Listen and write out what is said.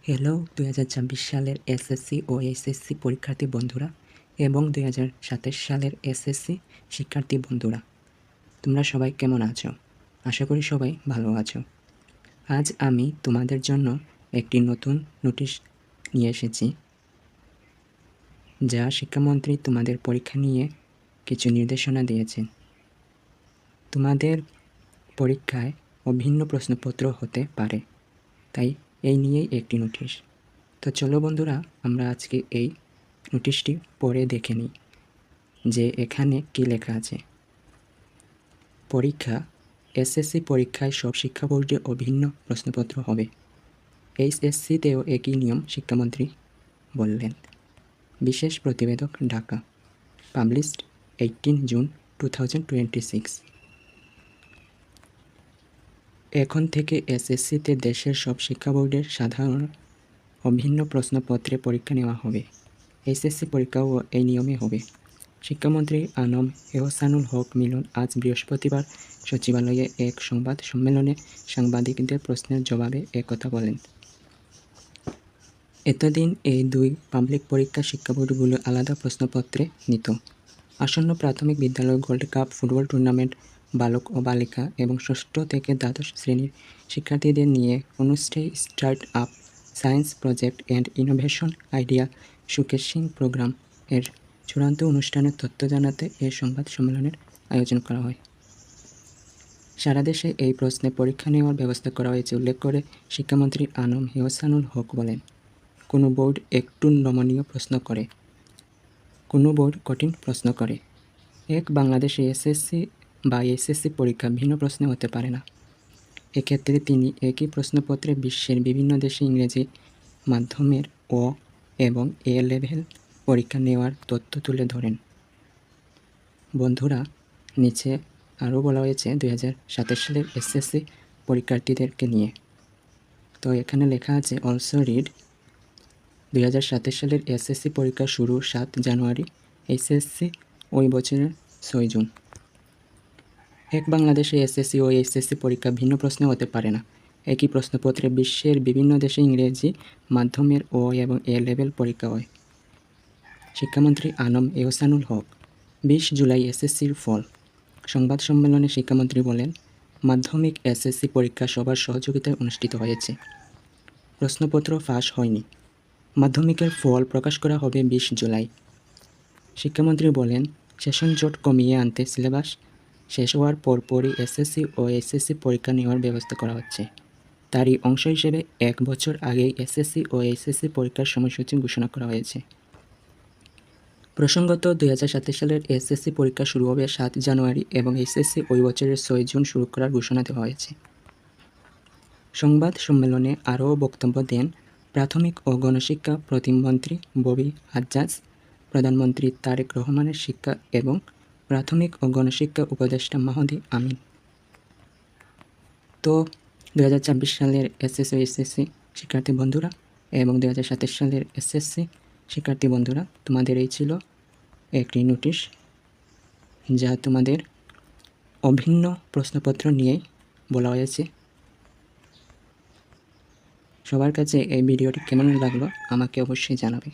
Hello 2026 সালের SSC ও HSC পরীক্ষার্থী বন্ধুরা এবং 2027 সালের এসএসসি শিক্ষার্থী বন্ধুরা, তোমরা সবাই কেমন আছো? আশা করি সবাই ভালো আছো। আজ আমি তোমাদের জন্য একটি নতুন নোটিশ নিয়ে এসেছি, যা শিক্ষামন্ত্রী তোমাদের পরীক্ষা নিয়ে কিছু নির্দেশনা দিয়েছেন। তোমাদের পরীক্ষায় অভিন্ন প্রশ্নপত্র হতে পারে, তাই এই নিয়েই একটি নোটিশ। তো চলো বন্ধুরা, আমরা আজকে এই নোটিশটি পড়ে দেখে নিই যে এখানে কি লেখা আছে। পরীক্ষা এসএসসি পরীক্ষায় সব শিক্ষা বোর্ডে অভিন্ন প্রশ্নপত্র হবে। এইচএসসিতেও একই নিয়ম, শিক্ষামন্ত্রী বললেন। বিশেষ প্রতিবেদক, ঢাকা, পাবলিশড 18 জুন 2026। এখন থেকে এসএসসিতে দেশের সব শিক্ষা বোর্ডের সাধারণ অভিন্ন প্রশ্নপত্রে পরীক্ষা নেওয়া হবে। এইচএসসি পরীক্ষাও এই নিয়মে হবে। শিক্ষামন্ত্রী আনম এহসানুল হক মিলন আজ বৃহস্পতিবার সচিবালয়ে এক সংবাদ সম্মেলনে সাংবাদিকদের প্রশ্নের জবাবে একথা বলেন। এতদিন এই দুই পাবলিক পরীক্ষা শিক্ষা বোর্ডগুলো আলাদা প্রশ্নপত্রে নিত। আসন্ন প্রাথমিক বিদ্যালয় গোল্ড কাপ ফুটবল টুর্নামেন্ট, বালক ও বালিকা এবং ষষ্ঠ থেকে দ্বাদশ শ্রেণীর শিক্ষার্থীদের নিয়ে অনুষ্ঠেয় start up science project and innovation idea showcasing programme এর চূড়ান্ত অনুষ্ঠানের তথ্য জানাতে এ সংবাদ সম্মেলনের আয়োজন করা হয়। সারা দেশে এই প্রশ্নে পরীক্ষা নেওয়ার ব্যবস্থা করা হয়েছে উল্লেখ করে শিক্ষামন্ত্রী আনম এহসানুল হক বলেন, কোনো বোর্ড একটু নমনীয় প্রশ্ন করে, কোনো বোর্ড কঠিন প্রশ্ন করে। এক বাংলাদেশে এসএসসি বা এইচএসসি পরীক্ষা ভিন্ন প্রশ্নে হতে পারে না। এক্ষেত্রে তিনি একই প্রশ্নপত্রে বিশ্বের বিভিন্ন দেশে ইংরেজি মাধ্যমের ও এবং এ লেভেল পরীক্ষা নেওয়ার তথ্য তুলে ধরেন। বন্ধুরা, নিচে আরও বলা হয়েছে 2027 সালের এসএসসি পরীক্ষার্থীদেরকে নিয়ে। তো এখানে লেখা আছে, অলসো রিড 2027 সালের এসএসসি পরীক্ষা শুরু 7 জানুয়ারি, এইচএসসি ওই বছরের 6 জুন। এক বাংলাদেশে এসএসসি ও এইচএসসি পরীক্ষা ভিন্ন প্রশ্নে হতে পারে না। একই প্রশ্নপত্রে বিশ্বের বিভিন্ন দেশে ইংরেজি মাধ্যমের ও এবং এ লেভেল পরীক্ষা হয়। শিক্ষামন্ত্রী আনম এহসানুল হক। 20 জুলাই এসএসসির ফল। সংবাদ সম্মেলনে শিক্ষামন্ত্রী বলেন, মাধ্যমিক এসএসসি পরীক্ষা সবার সহযোগিতায় অনুষ্ঠিত হয়েছে। প্রশ্নপত্র ফাঁস হয়নি। মাধ্যমিকের ফল প্রকাশ করা হবে 20 জুলাই। শিক্ষামন্ত্রী বলেন, সেশন জট কমিয়ে আনতে সিলেবাস শেষ হওয়ার পরপরই এসএসসি ও এইচএসসি পরীক্ষা নেওয়ার ব্যবস্থা করা হচ্ছে। তারই অংশ হিসেবে 1 বছর আগেই এসএসসি ও এইচএসসি পরীক্ষার সময়সূচি ঘোষণা করা হয়েছে। প্রসঙ্গত, 2027 সালের এসএসসি পরীক্ষা শুরু হবে 7 জানুয়ারি এবং এইচএসসি ওই বছরের 6 জুন শুরু করার ঘোষণা দেওয়া হয়েছে। সংবাদ সম্মেলনে আরও বক্তব্য দেন প্রাথমিক ও গণশিক্ষা প্রতিমন্ত্রী ববি হাজ্জাজ, প্রধানমন্ত্রী তারেক রহমানের শিক্ষা এবং প্রাথমিক ও গণশিক্ষা উপদেষ্টা মাহদি আমিন। তো 2026 সালের এসএসসি ও এইচএসসি শিক্ষার্থী বন্ধুরা এবং 2027 সালের এসএসসি শিক্ষার্থী বন্ধুরা, তোমাদের এই ছিল একটি নোটিশ, যা তোমাদের অভিন্ন প্রশ্নপত্র নিয়েই বলা হয়েছে। সবার কাছে এই ভিডিওটি কেমন লাগলো আমাকে অবশ্যই জানাবে।